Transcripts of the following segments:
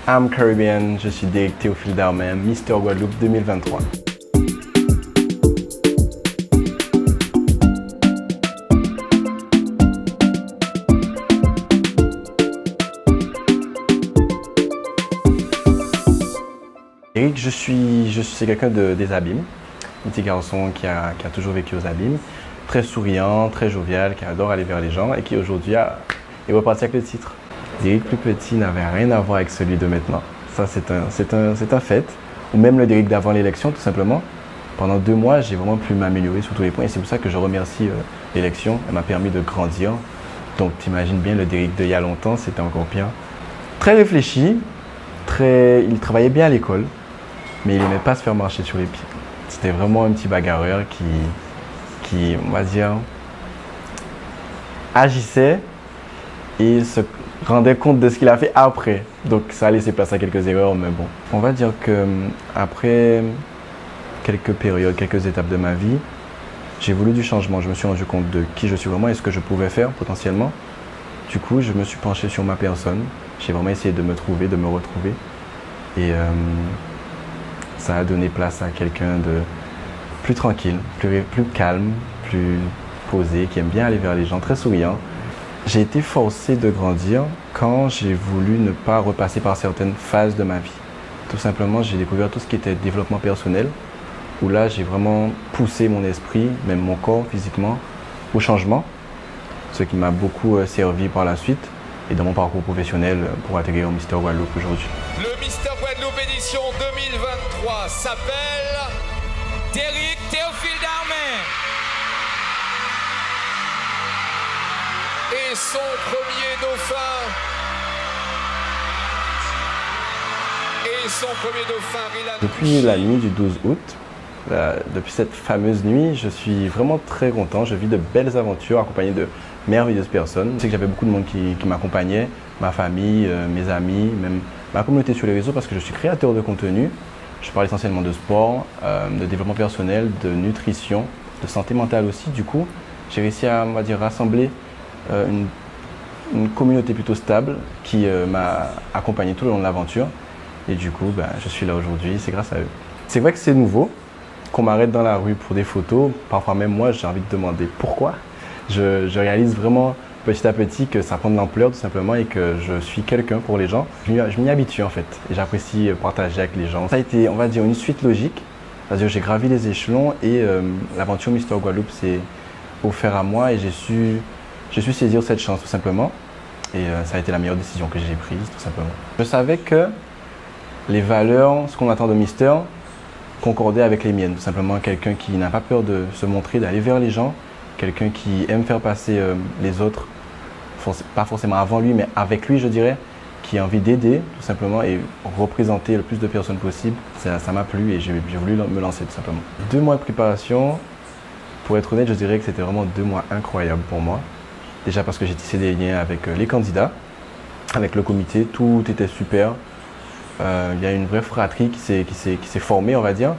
I'm Caribbean, je suis Derrick Théophile Darmain, Mister Guadeloupe 2023. Derrick, c'est quelqu'un des abîmes, un petit garçon qui a toujours vécu aux abîmes, très souriant, très jovial, qui adore aller vers les gens et qui aujourd'hui est reparti avec le titre. Derrick plus petit n'avait rien à voir avec celui de maintenant. Ça, c'est un fait. Ou même le Derrick d'avant l'élection, tout simplement. Pendant 2 mois, j'ai vraiment pu m'améliorer sur tous les points et c'est pour ça que je remercie l'élection. Elle m'a permis de grandir. Donc, t'imagines bien, le Derrick d'il y a longtemps, c'était encore pire. Très réfléchi, il travaillait bien à l'école, mais il n'aimait pas se faire marcher sur les pieds. C'était vraiment un petit bagarreur qui, on va dire, agissait et se rendait compte de ce qu'il a fait après. Donc ça a laissé place à quelques erreurs, mais bon. On va dire que après quelques périodes, quelques étapes de ma vie, j'ai voulu du changement. Je me suis rendu compte de qui je suis vraiment et ce que je pouvais faire potentiellement. Du coup, je me suis penché sur ma personne. J'ai vraiment essayé de me trouver, de me retrouver. Et ça a donné place à quelqu'un de plus tranquille, plus calme, plus posé, qui aime bien aller vers les gens, très souriant. J'ai été forcé de grandir quand j'ai voulu ne pas repasser par certaines phases de ma vie. Tout simplement, j'ai découvert tout ce qui était développement personnel, où là, j'ai vraiment poussé mon esprit, même mon corps physiquement, au changement, ce qui m'a beaucoup servi par la suite et dans mon parcours professionnel pour atterrir au Mister Guadeloupe aujourd'hui. Le Mister Guadeloupe édition 2023 s'appelle Derrick Théophile Darmain. Et son premier dauphin. Depuis la nuit du 12 août, depuis cette fameuse nuit, je suis vraiment très content. Je vis de belles aventures accompagné de merveilleuses personnes. Je sais que j'avais beaucoup de monde qui m'accompagnait, ma famille, mes amis, même ma communauté sur les réseaux parce que je suis créateur de contenu. Je parle essentiellement de sport, de développement personnel, de nutrition, de santé mentale aussi. Du coup, j'ai réussi à, on va dire, rassembler une communauté plutôt stable qui m'a accompagné tout le long de l'aventure. Et du coup, je suis là aujourd'hui, c'est grâce à eux. C'est vrai que c'est nouveau, qu'on m'arrête dans la rue pour des photos. Parfois même moi, j'ai envie de demander pourquoi. Je réalise vraiment petit à petit que ça prend de l'ampleur tout simplement et que je suis quelqu'un pour les gens. Je m'y habitue en fait et j'apprécie partager avec les gens. Ça a été, on va dire, une suite logique. C'est-à-dire j'ai gravi les échelons et l'aventure Mister Guadeloupe s'est offerte à moi et j'ai su saisir cette chance tout simplement. Et ça a été la meilleure décision que j'ai prise tout simplement. Je savais que les valeurs, ce qu'on attend de Mister, concordaient avec les miennes. Tout simplement quelqu'un qui n'a pas peur de se montrer, d'aller vers les gens, quelqu'un qui aime faire passer les autres, pas forcément avant lui, mais avec lui je dirais, qui a envie d'aider tout simplement et représenter le plus de personnes possible. Ça m'a plu et j'ai voulu me lancer tout simplement. 2 mois de préparation, pour être honnête, je dirais que c'était vraiment 2 mois incroyables pour moi. Déjà parce que j'ai tissé des liens avec les candidats, avec le comité, tout était super. Il y a une vraie fratrie qui s'est formée, on va dire.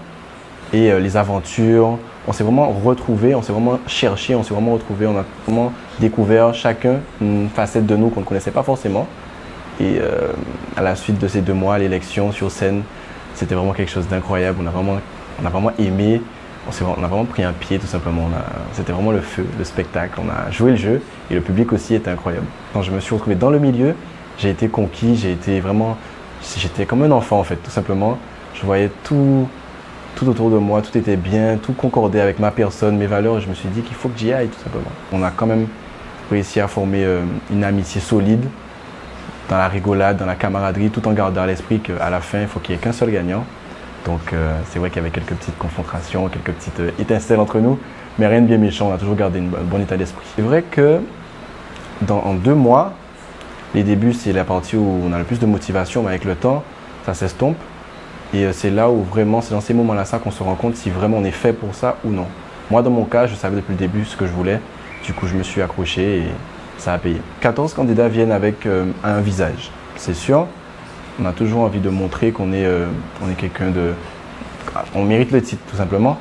Et les aventures, on s'est vraiment retrouvés, on s'est vraiment cherché, on s'est vraiment retrouvés, on a vraiment découvert chacun une facette de nous qu'on ne connaissait pas forcément. Et à la suite de ces 2 mois, l'élection sur scène, c'était vraiment quelque chose d'incroyable. On a vraiment aimé, on a vraiment pris un pied tout simplement. C'était vraiment le feu, le spectacle. On a joué le jeu et le public aussi était incroyable. Quand je me suis retrouvé dans le milieu, j'ai été conquis, j'étais comme un enfant en fait, tout simplement. Je voyais tout autour de moi, tout était bien, tout concordait avec ma personne, mes valeurs. Et je me suis dit qu'il faut que j'y aille tout simplement. On a quand même réussi à former une amitié solide, dans la rigolade, dans la camaraderie, tout en gardant à l'esprit qu'à la fin, il faut qu'il n'y ait qu'un seul gagnant. Donc c'est vrai qu'il y avait quelques petites confrontations, quelques petites étincelles entre nous, mais rien de bien méchant, on a toujours gardé un bon état d'esprit. C'est vrai que en 2 mois, les débuts, c'est la partie où on a le plus de motivation, mais avec le temps, ça s'estompe. Et c'est là où vraiment, c'est dans ces moments-là qu'on se rend compte si vraiment on est fait pour ça ou non. Moi, dans mon cas, je savais depuis le début ce que je voulais. Du coup, je me suis accroché et ça a payé. 14 candidats viennent avec un visage. C'est sûr, on a toujours envie de montrer qu'on est quelqu'un de... On mérite le titre, tout simplement.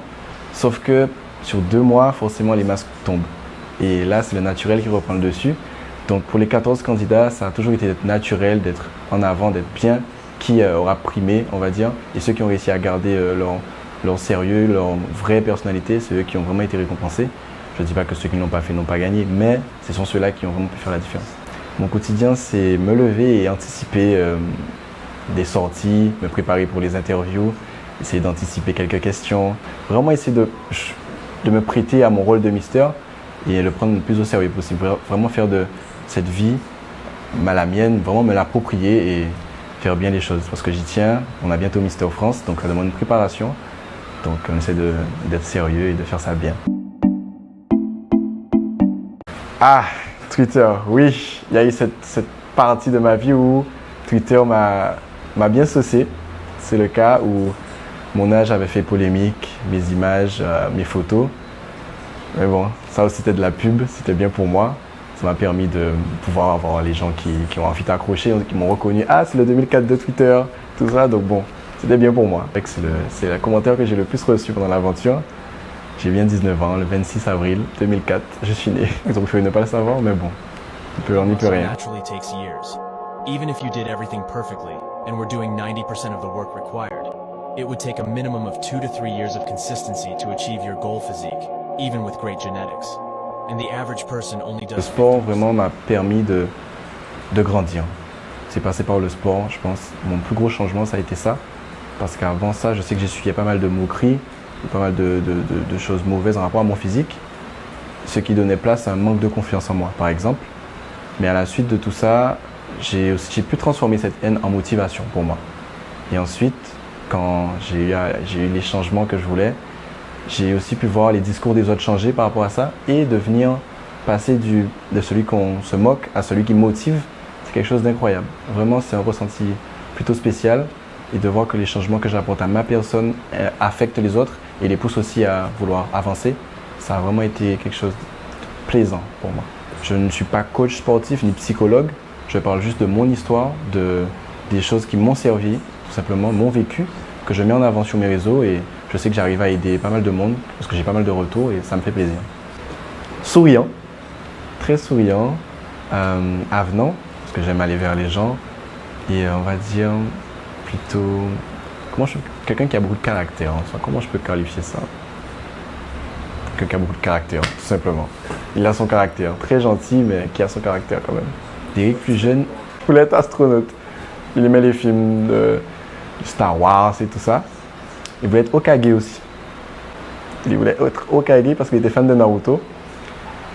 Sauf que sur 2 mois, forcément, les masques tombent. Et là, c'est le naturel qui reprend le dessus. Donc pour les 14 candidats, ça a toujours été d'être naturel, d'être en avant, d'être bien qui aura primé, on va dire. Et ceux qui ont réussi à garder leur sérieux, leur vraie personnalité, c'est eux qui ont vraiment été récompensés. Je ne dis pas que ceux qui ne l'ont pas fait n'ont pas gagné, mais ce sont ceux-là qui ont vraiment pu faire la différence. Mon quotidien, c'est me lever et anticiper des sorties, me préparer pour les interviews, essayer d'anticiper quelques questions, vraiment essayer de me prêter à mon rôle de Mister et le prendre le plus au sérieux possible. Vraiment faire de cette vie la mienne, vraiment me l'approprier et faire bien les choses. Parce que j'y tiens, on a bientôt Mister France, donc ça demande une préparation. Donc on essaie d'être sérieux et de faire ça bien. Ah, Twitter, oui, il y a eu cette partie de ma vie où Twitter m'a bien saucé. C'est le cas où mon âge avait fait polémique, mes images, mes photos. Mais bon, ça aussi c'était de la pub, c'était bien pour moi. Ça m'a permis de pouvoir avoir les gens qui ont envie d'accrocher, qui m'ont reconnu. Ah, c'est le 2004 de Twitter, tout ça. Donc bon, c'était bien pour moi. C'est le commentaire que j'ai le plus reçu pendant l'aventure. J'ai bien 19 ans, le 26 avril 2004, je suis né. Ils ont préféré ne pas le savoir, mais bon, on n'y peut rien. Even if you did everything perfectly and were doing 90% of the work required, it would take a minimum of 2 to 3 years of consistency to achieve your goal physique, even with great genetics. And the average person only does. Le sport vraiment m'a permis de grandir. C'est passé par le sport, je pense. Mon plus gros changement, ça a été ça. Parce qu'avant ça, je sais que j'essuyais pas mal de moqueries, pas mal de choses mauvaises en rapport à mon physique. Ce qui donnait place à un manque de confiance en moi, par exemple. Mais à la suite de tout ça, j'ai pu transformer cette haine en motivation pour moi. Et ensuite, quand j'ai eu les changements que je voulais, j'ai aussi pu voir les discours des autres changer par rapport à ça et devenir passer de celui qu'on se moque à celui qui motive. C'est quelque chose d'incroyable. Vraiment, c'est un ressenti plutôt spécial et de voir que les changements que j'apporte à ma personne affectent les autres et les poussent aussi à vouloir avancer. Ça a vraiment été quelque chose de plaisant pour moi. Je ne suis pas coach sportif ni psychologue. Je parle juste de mon histoire, des choses qui m'ont servi, tout simplement, mon vécu, que je mets en avant sur mes réseaux et je sais que j'arrive à aider pas mal de monde parce que j'ai pas mal de retours et ça me fait plaisir. Souriant, très souriant, avenant, parce que j'aime aller vers les gens et on va dire plutôt, quelqu'un qui a beaucoup de caractère en soi, comment je peux qualifier ça? Quelqu'un qui a beaucoup de caractère, tout simplement. Il a son caractère, très gentil mais qui a son caractère quand même. Derrick, plus jeune, voulait être astronaute. Il aimait les films de Star Wars et tout ça. Il voulait être Hokage aussi. Il voulait être Hokage parce qu'il était fan de Naruto.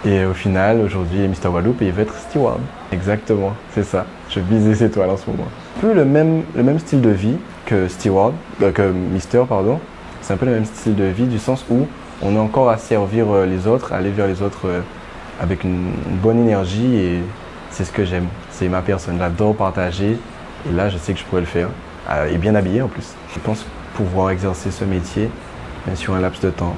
Et au final, aujourd'hui, il est Mister Guadeloupe et il veut être steward. Exactement, c'est ça. Je vise les étoiles en ce moment. Un peu le même style de vie que steward, que Mister, pardon. C'est un peu le même style de vie du sens où on est encore à servir les autres, à aller vers les autres avec une bonne énergie et c'est ce que j'aime. C'est ma personne. J'adore partager et là, je sais que je pourrais le faire. Et bien habillé en plus. Je pense pouvoir exercer ce métier mais sur un laps de temps.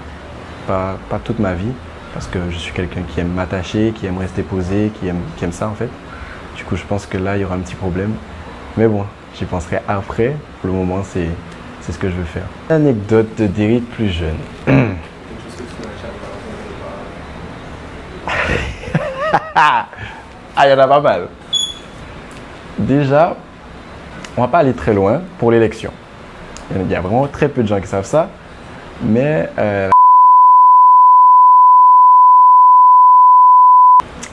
Pas toute ma vie parce que je suis quelqu'un qui aime m'attacher, qui aime rester posé, qui aime ça en fait. Du coup, je pense que là, il y aura un petit problème. Mais bon, j'y penserai après. Pour le moment, c'est ce que je veux faire. Anecdote de Derrick plus jeune. Ah, il y en a pas mal. Déjà, on va pas aller très loin pour l'élection. Il y a vraiment très peu de gens qui savent ça. Mais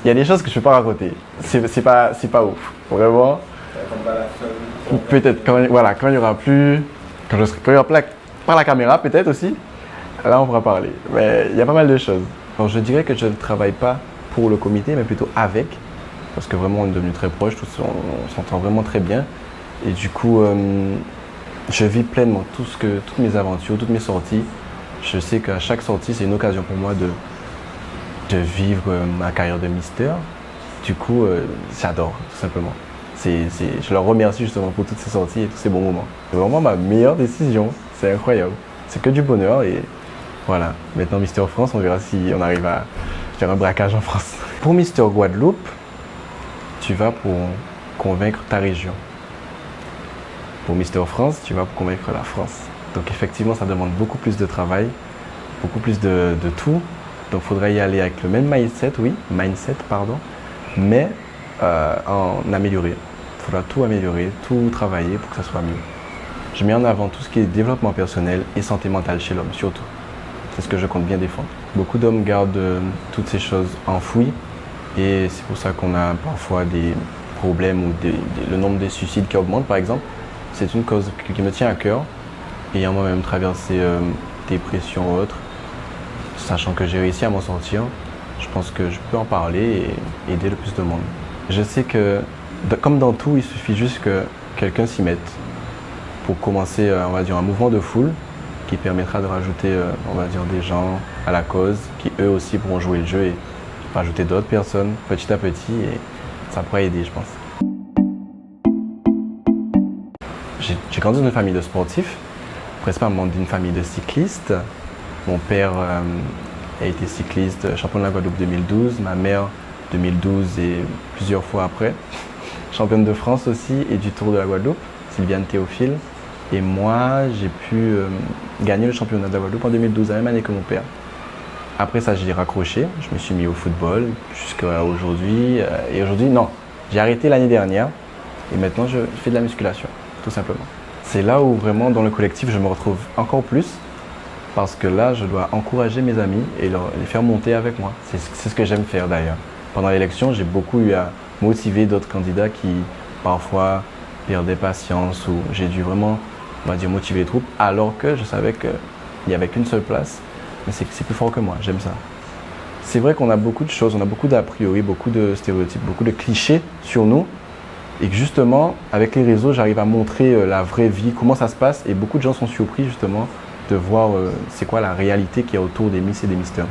il y a des choses que je ne peux pas raconter. C'est pas ouf. Vraiment. Peut-être quand il y aura plus. Quand il y aura par la caméra, peut-être aussi. Là, on pourra parler. Mais il y a pas mal de choses. Alors, je dirais que je ne travaille pas pour le comité, mais plutôt avec. Parce que vraiment, on est devenus très proches. On s'entend vraiment très bien. Et du coup, je vis pleinement toutes mes aventures, toutes mes sorties. Je sais qu'à chaque sortie, c'est une occasion pour moi de vivre ma carrière de Mister. Du coup, j'adore, tout simplement. Je leur remercie justement pour toutes ces sorties et tous ces bons moments. C'est vraiment ma meilleure décision. C'est incroyable. C'est que du bonheur et voilà. Maintenant, Mister France, on verra si on arrive à faire un braquage en France. Pour Mister Guadeloupe, tu vas pour convaincre ta région. Pour Mister France, tu vas pour convaincre la France. Donc effectivement, ça demande beaucoup plus de travail, beaucoup plus de tout. Donc il faudrait y aller avec le même mindset, mais en amélioré. Il faudra tout améliorer, tout travailler pour que ça soit mieux. Je mets en avant tout ce qui est développement personnel et santé mentale chez l'homme, surtout. C'est ce que je compte bien défendre. Beaucoup d'hommes gardent toutes ces choses enfouies et c'est pour ça qu'on a parfois des problèmes ou le nombre de suicides qui augmente, par exemple. C'est une cause qui me tient à cœur. Ayant moi-même traversé dépression ou autre, sachant que j'ai réussi à m'en sortir, je pense que je peux en parler et aider le plus de monde. Je sais que, comme dans tout, il suffit juste que quelqu'un s'y mette pour commencer, on va dire, un mouvement de foule qui permettra de rajouter, on va dire, des gens à la cause, qui eux aussi pourront jouer le jeu et rajouter d'autres personnes petit à petit et ça pourrait aider, je pense. J'ai grandi dans une famille de sportifs, principalement d'une famille de cyclistes. Mon père a été cycliste, champion de la Guadeloupe 2012, ma mère 2012 et plusieurs fois après. Championne de France aussi et du Tour de la Guadeloupe, Sylviane Théophile. Et moi, j'ai pu gagner le championnat de la Guadeloupe en 2012, la même année que mon père. Après ça, j'ai raccroché, je me suis mis au football jusqu'à aujourd'hui. Et aujourd'hui, non, j'ai arrêté l'année dernière et maintenant je fais de la musculation, tout simplement. C'est là où vraiment dans le collectif, je me retrouve encore plus parce que là, je dois encourager mes amis et les faire monter avec moi. C'est ce que j'aime faire d'ailleurs. Pendant l'élection, j'ai beaucoup eu à motiver d'autres candidats qui parfois perdaient patience ou j'ai dû vraiment, on va dire, motiver les troupes alors que je savais qu'il n'y avait qu'une seule place. Mais c'est plus fort que moi, j'aime ça. C'est vrai qu'on a beaucoup de choses, on a beaucoup d'a priori, beaucoup de stéréotypes, beaucoup de clichés sur nous. Et que justement, avec les réseaux, j'arrive à montrer la vraie vie, comment ça se passe. Et beaucoup de gens sont surpris justement de voir c'est quoi la réalité qu'il y a autour des Miss et des Misters.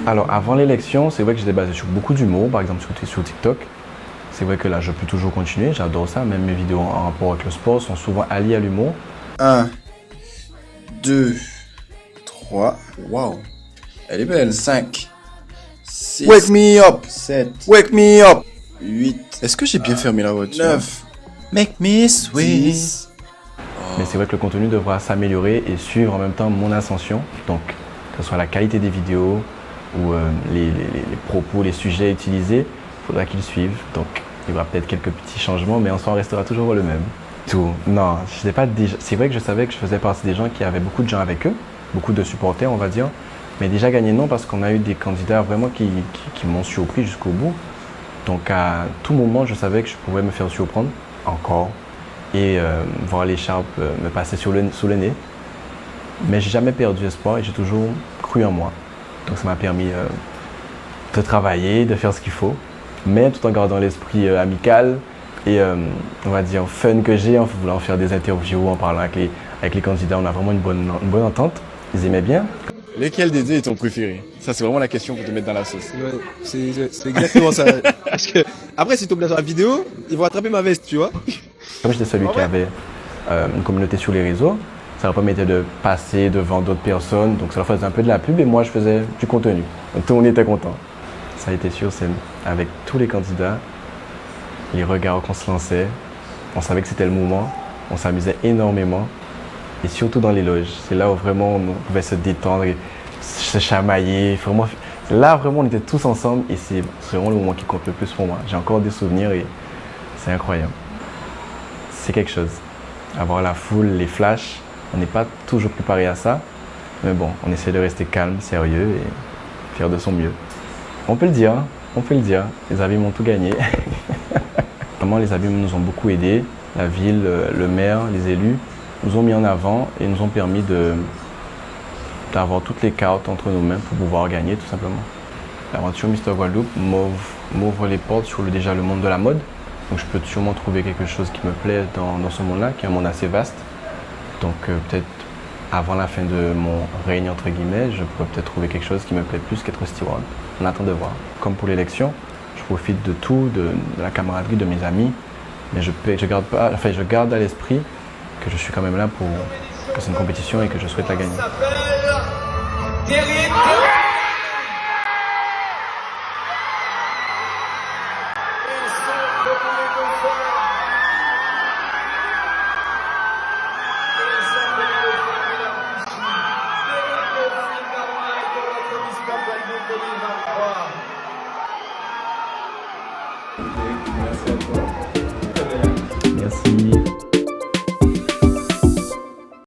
Alors avant l'élection, c'est vrai que j'étais basé sur beaucoup d'humour, par exemple sur TikTok. C'est vrai que là, je peux toujours continuer, j'adore ça. Même mes vidéos en rapport avec le sport sont souvent alliées à l'humour. 1, 2, 3, waouh, elle est belle. 5, 6, Wake me up! 7, Wake me up! 8, Est-ce que j'ai bien fermé la voiture? 9, Make me sweet. 10. Mais c'est vrai que le contenu devra s'améliorer et suivre en même temps mon ascension. Donc, que ce soit la qualité des vidéos ou les propos, les sujets utilisés, il faudra qu'ils suivent. Donc, il y aura peut-être quelques petits changements, mais en soi, on restera toujours le même. Tout. Non, je n'ai pas déjà. C'est vrai que je savais que je faisais partie des gens qui avaient beaucoup de gens avec eux, beaucoup de supporters, on va dire. Mais déjà gagné, non, parce qu'on a eu des candidats vraiment qui m'ont surpris jusqu'au bout. Donc, à tout moment, je savais que je pouvais me faire surprendre encore et voir l'écharpe me passer sous le nez. Mais j'ai jamais perdu espoir et j'ai toujours cru en moi. Donc, ça m'a permis de travailler, de faire ce qu'il faut, mais tout en gardant l'esprit amical et on va dire fun que j'ai en voulant faire des interviews, en parlant avec les candidats. On a vraiment une bonne entente. Ils aimaient bien. Lequel des deux est ton préféré? Ça, c'est vraiment la question pour te mettre dans la sauce. Ouais, c'est exactement ça. Parce que, après, si tu tombes sur la vidéo, ils vont attraper ma veste, tu vois. Comme j'étais celui qui avait une communauté sur les réseaux, ça leur permettait de passer devant d'autres personnes. Donc ça leur faisait un peu de la pub et moi, je faisais du contenu. Donc tout le monde était content. Ça a été sur scène avec tous les candidats, les regards qu'on se lançait. On savait que c'était le moment. On s'amusait énormément. Et surtout dans les loges, c'est là où vraiment on pouvait se détendre et se chamailler. Vraiment, là, vraiment, on était tous ensemble et c'est vraiment le moment qui compte le plus pour moi. J'ai encore des souvenirs et c'est incroyable. C'est quelque chose. Avoir la foule, les flashs, on n'est pas toujours préparé à ça. Mais bon, on essaie de rester calme, sérieux et faire de son mieux. On peut le dire, on peut le dire. Les avis m'ont tout gagné. Vraiment, les avis nous ont beaucoup aidés. La ville, le maire, les élus nous ont mis en avant et nous ont permis d'avoir toutes les cartes entre nous-mêmes pour pouvoir gagner tout simplement. L'aventure Mister Guadeloupe m'ouvre les portes sur déjà le monde de la mode. Donc je peux sûrement trouver quelque chose qui me plaît dans ce monde-là, qui est un monde assez vaste. Donc peut-être avant la fin de mon règne entre guillemets, je pourrais peut-être trouver quelque chose qui me plaît plus qu'être steward. On attend de voir. Comme pour l'élection, je profite de tout, de la camaraderie de mes amis, mais je garde à l'esprit que je suis quand même là pour que c'est une compétition et que je souhaite la gagner. Merci.